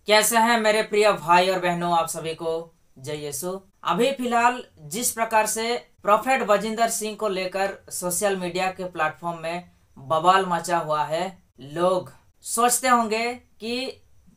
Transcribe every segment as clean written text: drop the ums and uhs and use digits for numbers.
कैसे हैं मेरे प्रिय भाई और बहनों, आप सभी को जय यीशु। अभी फिलहाल जिस प्रकार से प्रोफेट बजिंदर सिंह को लेकर सोशल मीडिया के प्लेटफॉर्म में बवाल मचा हुआ है, लोग सोचते होंगे कि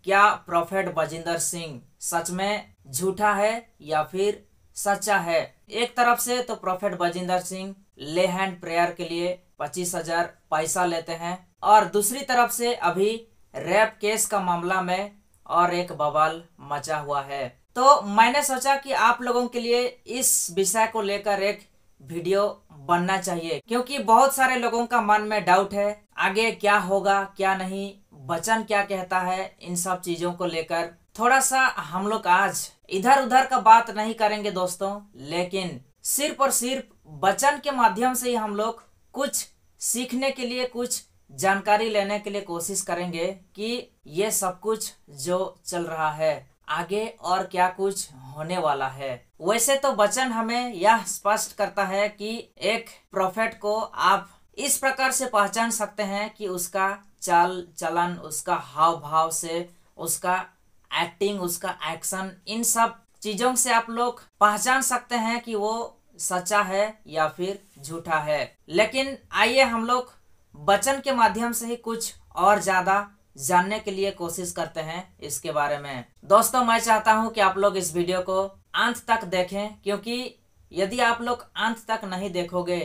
क्या प्रोफेट बजिंदर सिंह सच में झूठा है या फिर सच्चा है। एक तरफ से तो प्रोफेट बजिंदर सिंह ले हैंड प्रेयर के लिए 25,000 पैसा लेते हैं, और दूसरी तरफ से अभी रेप केस का मामला में और एक बवाल मचा हुआ है। तो मैंने सोचा कि आप लोगों के लिए इस विषय को लेकर एक वीडियो बनना चाहिए, क्योंकि बहुत सारे लोगों का मन में डाउट है आगे क्या होगा क्या नहीं, वचन क्या कहता है। इन सब चीजों को लेकर थोड़ा सा हम लोग आज इधर उधर का बात नहीं करेंगे दोस्तों, लेकिन सिर्फ और सिर्फ वचन के माध्यम से ही हम लोग कुछ सीखने के लिए, कुछ जानकारी लेने के लिए कोशिश करेंगे कि ये सब कुछ जो चल रहा है आगे और क्या कुछ होने वाला है। वैसे तो वचन हमें यह स्पष्ट करता है कि एक प्रोफेट को आप इस प्रकार से पहचान सकते हैं कि उसका चाल चलन, उसका हाव भाव से, उसका एक्टिंग, उसका एक्शन, इन सब चीजों से आप लोग पहचान सकते हैं कि वो सच्चा है या फिर झूठा है। लेकिन आइए हम लोग वचन के माध्यम से ही कुछ और ज्यादा जानने के लिए कोशिश करते हैं इसके बारे में। दोस्तों, मैं चाहता हूं कि आप लोग इस वीडियो को अंत तक देखें, क्योंकि यदि आप लोग अंत तक नहीं देखोगे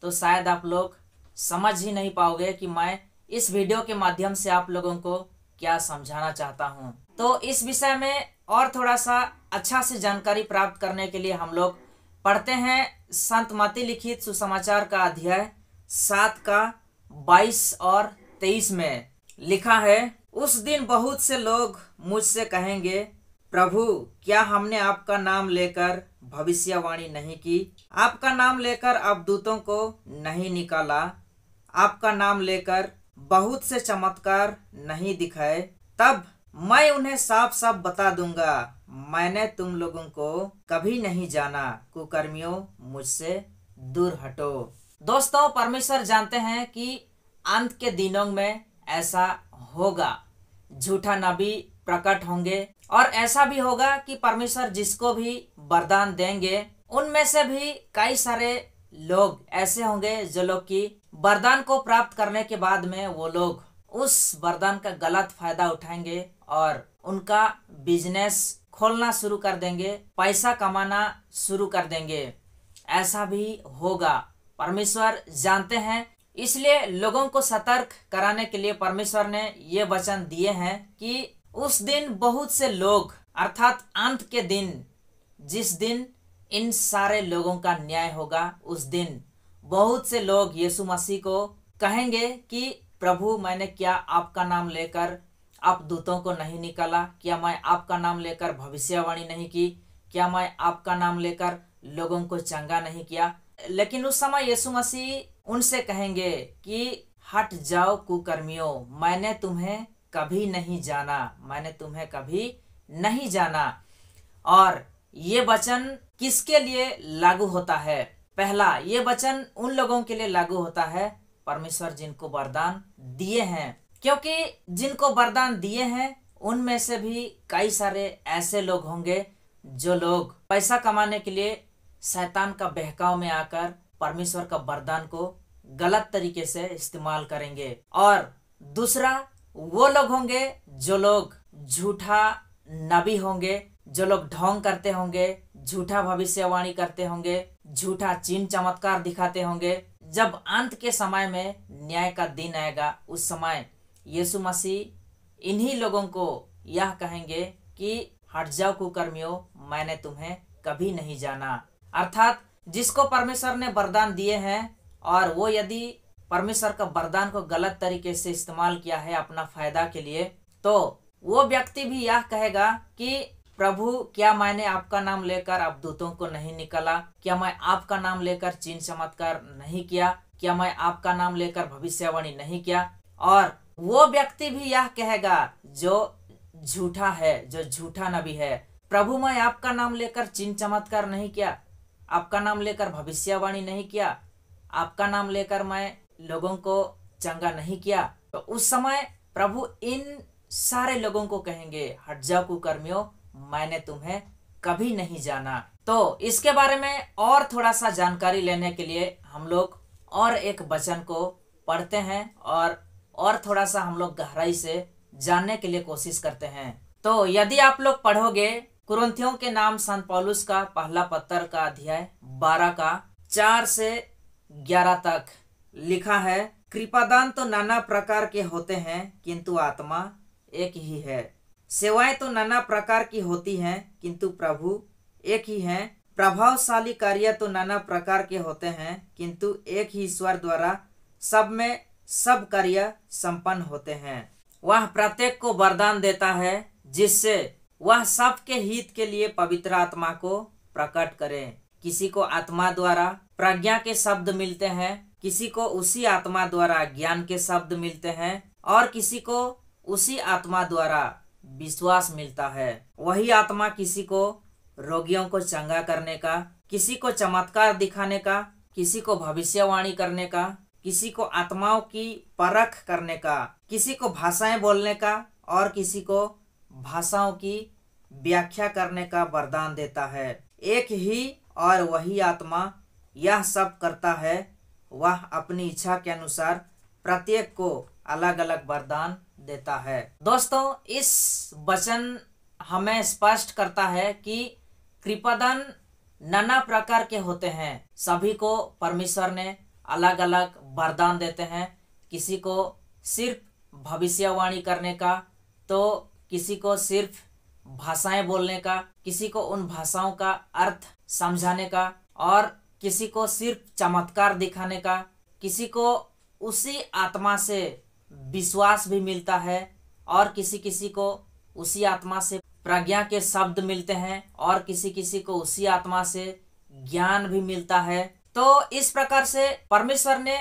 तो शायद आप लोग समझ ही नहीं पाओगे कि मैं इस वीडियो के माध्यम से आप लोगों को क्या समझाना चाहता हूं। तो इस विषय में और थोड़ा सा अच्छा से जानकारी प्राप्त करने के लिए हम लोग पढ़ते हैं संत मत्ती लिखित सुसमाचार का अध्याय 7 का 22 और 23 में लिखा है, उस दिन बहुत से लोग मुझसे कहेंगे, प्रभु क्या हमने आपका नाम लेकर भविष्यवाणी नहीं की, आपका नाम लेकर अवधूतों को नहीं निकाला, आपका नाम लेकर बहुत से चमत्कार नहीं दिखाए। तब मैं उन्हें साफ साफ बता दूंगा, मैंने तुम लोगों को कभी नहीं जाना, कुकर्मियों मुझसे दूर हटो। दोस्तों, परमेश्वर जानते हैं कि अंत के दिनों में ऐसा होगा, झूठा नबी प्रकट होंगे, और ऐसा भी होगा कि परमेश्वर जिसको भी वरदान देंगे उनमें से भी कई सारे लोग ऐसे होंगे जो लोग की वरदान को प्राप्त करने के बाद में वो लोग उस वरदान का गलत फायदा उठाएंगे और उनका बिजनेस खोलना शुरू कर देंगे, पैसा कमाना शुरू कर देंगे। ऐसा भी होगा, परमेश्वर जानते हैं। इसलिए लोगों को सतर्क कराने के लिए परमेश्वर ने ये वचन दिए हैं कि उस दिन बहुत से लोग, अर्थात अंत के दिन, जिस दिन इन सारे लोगों का न्याय होगा, उस दिन बहुत से लोग यीशु मसीह को कहेंगे कि प्रभु मैंने क्या आपका नाम लेकर अवधूतों को नहीं निकाला, क्या मैं आपका नाम लेकर भविष्यवाणी नहीं की, क्या मैं आपका नाम लेकर लोगों को चंगा नहीं किया। लेकिन उस समय यीशु मसीह उनसे कहेंगे कि हट जाओ कुकर्मियों, मैंने तुम्हें कभी नहीं जाना, मैंने तुम्हें कभी नहीं जाना। और ये वचन किसके लिए लागू होता है? पहला, ये वचन उन लोगों के लिए लागू होता है परमेश्वर जिनको वरदान दिए हैं, क्योंकि जिनको वरदान दिए हैं उनमें से भी कई सारे ऐसे लोग होंगे जो लोग पैसा कमाने के लिए शैतान का बहकाव में आकर परमेश्वर का वरदान को गलत तरीके से इस्तेमाल करेंगे। और दूसरा, वो लोग होंगे जो लोग झूठा नबी होंगे, जो लोग ढोंग करते होंगे, झूठा भविष्यवाणी करते होंगे, झूठा चिन्ह चमत्कार दिखाते होंगे। जब अंत के समय में न्याय का दिन आएगा, उस समय यीशु मसीह इन्हीं लोगों को यह कहेंगे कि हट जाओ कुकर्मियों, मैंने तुम्हें कभी नहीं जाना। अर्थात जिसको परमेश्वर ने वरदान दिए हैं और वो यदि परमेश्वर का वरदान को गलत तरीके से इस्तेमाल किया है अपना फायदा के लिए, तो वो व्यक्ति भी यह कहेगा कि प्रभु क्या मैंने आपका नाम लेकर अवधूतों को नहीं निकाला, क्या मैं आपका नाम लेकर चिन्ह चमत्कार नहीं किया, क्या मैं आपका नाम लेकर भविष्यवाणी नहीं किया। और वो व्यक्ति भी यह कहेगा जो झूठा है, जो झूठा नबी है, प्रभु मैं आपका नाम लेकर चिन्ह चमत्कार नहीं किया, आपका नाम लेकर भविष्यवाणी नहीं किया, आपका नाम लेकर मैं लोगों को चंगा नहीं किया। तो उस समय प्रभु इन सारे लोगों को कहेंगे, हट जाओ कुकर्मियों, मैंने तुम्हें कभी नहीं जाना। तो इसके बारे में और थोड़ा सा जानकारी लेने के लिए हम लोग और एक वचन को पढ़ते हैं और थोड़ा सा हम लोग गहराई से जानने के लिए कोशिश करते हैं। तो यदि आप लोग पढ़ोगे कुरिन्थियों के नाम संत पौलुस का पहला पत्र का अध्याय 12 का 4 से 11 तक लिखा है, कृपादान तो नाना प्रकार के होते हैं किंतु आत्मा एक ही है। सेवाएं तो नाना प्रकार की होती हैं किंतु प्रभु एक ही है। प्रभावशाली कार्य तो नाना प्रकार के होते हैं किंतु एक ही ईश्वर द्वारा सब में सब कार्य संपन्न होते हैं। वह प्रत्येक को वरदान देता है जिससे वह सबके हित के लिए पवित्र आत्मा को प्रकट करे। किसी को आत्मा द्वारा प्रज्ञा के शब्द मिलते हैं, किसी को उसी आत्मा द्वारा ज्ञान के शब्द मिलते हैं और किसी को उसी आत्मा द्वारा विश्वास मिलता है। वही आत्मा किसी को रोगियों को चंगा करने का, किसी को चमत्कार दिखाने का, किसी को भविष्यवाणी करने का, किसी को आत्माओं की परख करने का, किसी को भाषाएं बोलने का और किसी को भाषाओं की व्याख्या करने का वरदान देता है। एक ही और वही आत्मा यह सब करता है। वह अपनी इच्छा के अनुसार प्रत्येक को अलग अलग वरदान देता है। दोस्तों, इस वचन हमें स्पष्ट करता है कि कृपादान नाना प्रकार के होते हैं। सभी को परमेश्वर ने अलग अलग वरदान देते हैं। किसी को सिर्फ भविष्यवाणी करने का, तो किसी को सिर्फ भाषाएं बोलने का, किसी को उन भाषाओं का अर्थ समझाने का और किसी को सिर्फ चमत्कार दिखाने का, किसी को उसी आत्मा से विश्वास भी मिलता है और किसी किसी को उसी आत्मा से प्रज्ञा के शब्द मिलते हैं और किसी किसी को उसी आत्मा से ज्ञान भी मिलता है। तो इस प्रकार से परमेश्वर ने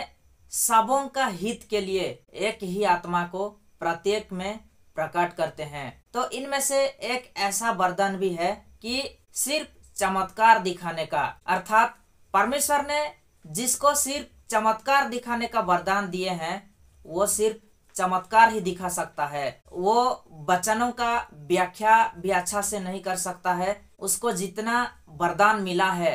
सबों का हित के लिए एक ही आत्मा को प्रत्येक में प्रकट करते हैं। तो इनमें से एक ऐसा वरदान भी है कि सिर्फ चमत्कार दिखाने का, अर्थात परमेश्वर ने जिसको सिर्फ चमत्कार दिखाने का वरदान दिए हैं वो सिर्फ चमत्कार ही दिखा सकता है। वो वचनों का व्याख्या भी अच्छा से नहीं कर सकता है। उसको जितना वरदान मिला है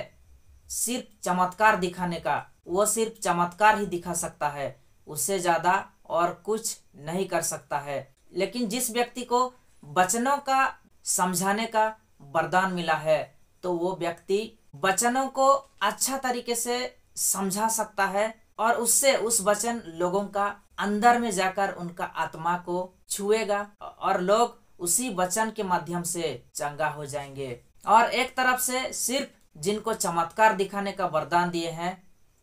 सिर्फ चमत्कार दिखाने का, वो सिर्फ चमत्कार ही दिखा सकता है, उससे ज्यादा और कुछ नहीं कर सकता है। लेकिन जिस व्यक्ति को वचनों का समझाने का वरदान मिला है तो वो व्यक्ति वचनों को अच्छा तरीके से समझा सकता है और उससे उस वचन लोगों का अंदर में जाकर उनका आत्मा को छुएगा और लोग उसी वचन के माध्यम से चंगा हो जाएंगे। और एक तरफ से सिर्फ जिनको चमत्कार दिखाने का वरदान दिए हैं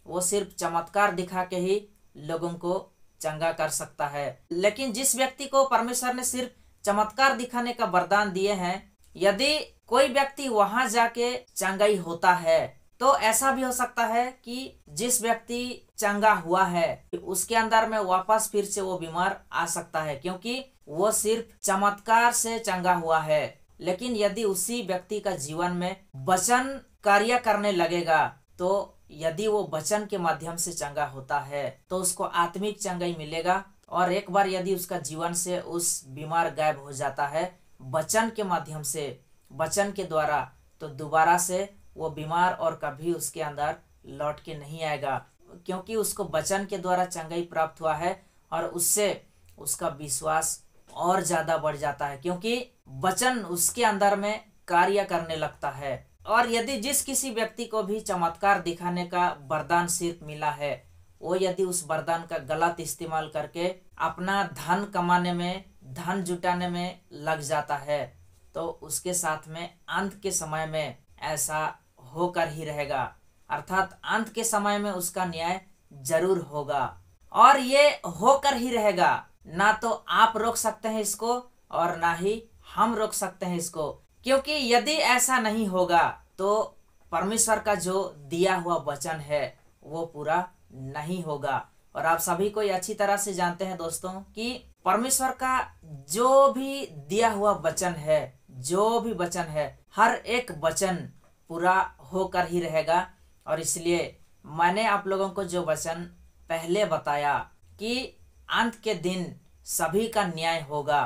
वो सिर्फ चमत्कार दिखा के ही लोगों को चंगा कर सकता है। लेकिन जिस व्यक्ति को परमेश्वर ने सिर्फ चमत्कार दिखाने का वरदान दिए हैं, यदि कोई व्यक्ति वहां जाके चंगाई होता है तो ऐसा भी हो सकता है कि जिस व्यक्ति चंगा हुआ है उसके अंदर में वापस फिर से वो बीमार आ सकता है, क्योंकि वो सिर्फ चमत्कार से चंगा हुआ है। लेकिन यदि उसी व्यक्ति का जीवन में वचन कार्य करने लगेगा तो यदि वो वचन के माध्यम से चंगा होता है तो उसको आत्मिक चंगाई मिलेगा। और एक बार यदि उसका जीवन से उस बीमार गायब हो जाता है वचन के माध्यम से, वचन के द्वारा, तो दोबारा से वो बीमार और कभी उसके अंदर लौट के नहीं आएगा, क्योंकि उसको वचन के द्वारा चंगाई प्राप्त हुआ है और उससे उसका विश्वास और ज्यादा बढ़ जाता है, क्योंकि वचन उसके अंदर में कार्य करने लगता है। और यदि जिस किसी व्यक्ति को भी चमत्कार दिखाने का वरदान सिर्फ मिला है, वो यदि उस वरदान का गलत इस्तेमाल करके अपना धन कमाने में, धन जुटाने में लग जाता है तो उसके साथ में अंत के समय में ऐसा होकर ही रहेगा। अर्थात अंत के समय में उसका न्याय जरूर होगा और ये होकर ही रहेगा। ना तो आप रोक सकते हैं इसको और ना ही हम रोक सकते हैं इसको, क्योंकि यदि ऐसा नहीं होगा तो परमेश्वर का जो दिया हुआ वचन है वो पूरा नहीं होगा। और आप सभी को अच्छी तरह से जानते हैं दोस्तों कि परमेश्वर का जो भी दिया हुआ वचन है, जो भी वचन है, हर एक वचन पूरा होकर ही रहेगा। और इसलिए मैंने आप लोगों को जो वचन पहले बताया कि अंत के दिन सभी का न्याय होगा,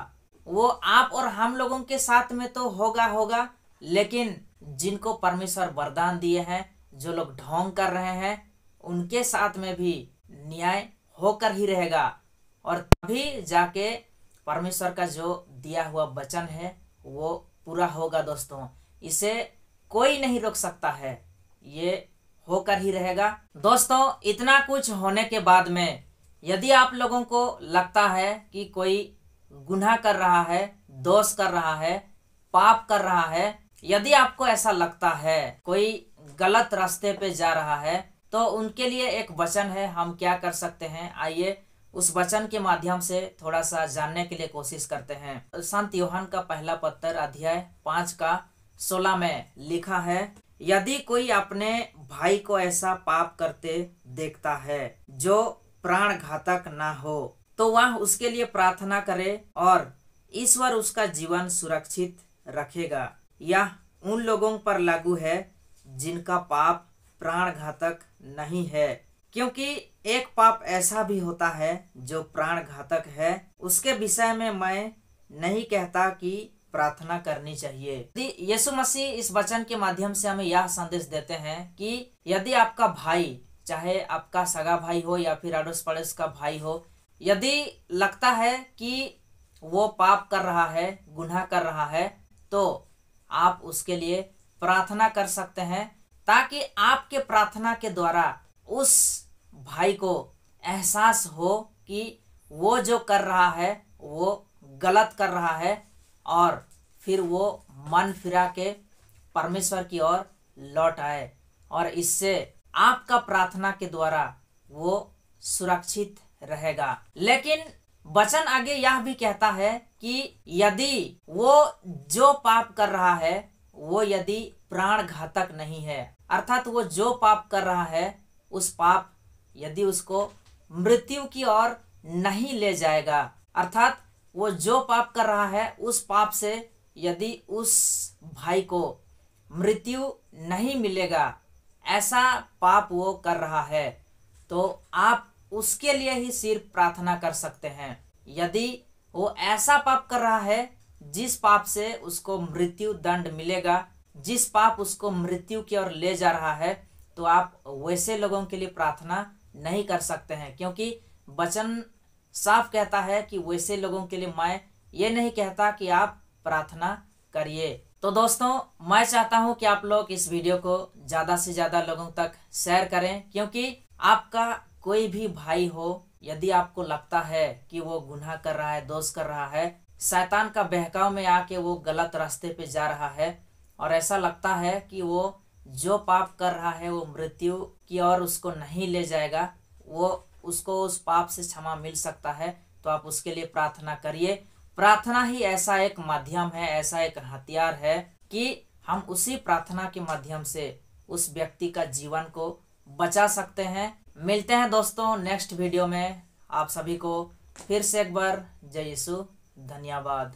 वो आप और हम लोगों के साथ में तो होगा, लेकिन जिनको परमेश्वर वरदान दिए हैं, जो लोग ढोंग कर रहे हैं, उनके साथ में भी न्याय होकर ही रहेगा। और तभी जाके परमेश्वर का जो दिया हुआ वचन है वो पूरा होगा दोस्तों। इसे कोई नहीं रोक सकता है, ये होकर ही रहेगा। दोस्तों, इतना कुछ होने के बाद में यदि आप लोगों को लगता है कि कोई गुनाह कर रहा है, दोष कर रहा है, पाप कर रहा है, यदि आपको ऐसा लगता है कोई गलत रास्ते पे जा रहा है, तो उनके लिए एक वचन है। हम क्या कर सकते हैं, आइए उस वचन के माध्यम से थोड़ा सा जानने के लिए कोशिश करते हैं। संत यूहन्ना का पहला पत्र अध्याय 5 का 16 में लिखा है, यदि कोई अपने भाई को ऐसा पाप करते देखता है जो प्राण घातक ना हो, तो वह उसके लिए प्रार्थना करे और ईश्वर उसका जीवन सुरक्षित रखेगा। यह उन लोगों पर लागू है जिनका पाप प्राण घातक नहीं है, क्योंकि एक पाप ऐसा भी होता है जो प्राण घातक है। उसके विषय में मैं नहीं कहता कि प्रार्थना करनी चाहिए। यीशु मसीह इस वचन के माध्यम से हमें यह संदेश देते हैं कि यदि आपका भाई, चाहे आपका सगा भाई हो या फिर अड़ोस पड़ोस का भाई हो, यदि लगता है कि वो पाप कर रहा है, गुनाह कर रहा है, तो आप उसके लिए प्रार्थना कर सकते हैं, ताकि आपके प्रार्थना के द्वारा उस भाई को एहसास हो कि वो जो कर रहा है वो गलत कर रहा है, और फिर वो मन फिरा के परमेश्वर की ओर लौट आए, और इससे आपका प्रार्थना के द्वारा वो सुरक्षित रहेगा। लेकिन वचन आगे यह भी कहता है कि यदि वो जो पाप कर रहा है वो यदि प्राण घातक नहीं है, अर्थात वो जो पाप कर रहा है उस पाप यदि उसको मृत्यु की ओर नहीं ले जाएगा, अर्थात वो जो पाप कर रहा है उस पाप से यदि उस भाई को मृत्यु नहीं मिलेगा, ऐसा पाप वो कर रहा है, तो आप उसके लिए ही सिर्फ प्रार्थना कर सकते हैं। यदि वो ऐसा पाप कर रहा है जिस पाप से उसको मृत्यु दंड मिलेगा, जिस पाप उसको मृत्यु की ओर ले जा रहा है, तो आप वैसे लोगों के लिए प्रार्थना नहीं कर सकते हैं, क्योंकि वचन साफ कहता है कि वैसे लोगों के लिए मैं ये नहीं कहता कि आप प्रार्थना करिए। तो दोस्तों, मैं चाहता हूं कि आप लोग इस वीडियो को ज़्यादा से ज़्यादा लोगों तक शेयर करें, क्योंकि आपका कोई भी भाई हो, यदि आपको लगता है कि वो गुनाह कर रहा है, दोष कर रहा है, शैतान का बहकाव में आके वो गलत रास्ते पे जा रहा है, और ऐसा लगता है कि वो जो पाप कर रहा है वो मृत्यु की ओर उसको नहीं ले जाएगा, वो उसको उस पाप से क्षमा मिल सकता है, तो आप उसके लिए प्रार्थना करिए। प्रार्थना ही ऐसा एक माध्यम है, ऐसा एक हथियार है कि हम उसी प्रार्थना के माध्यम से उस व्यक्ति का जीवन को बचा सकते हैं। मिलते हैं दोस्तों नेक्स्ट वीडियो में। आप सभी को फिर से एक बार जय यीशु, धन्यवाद।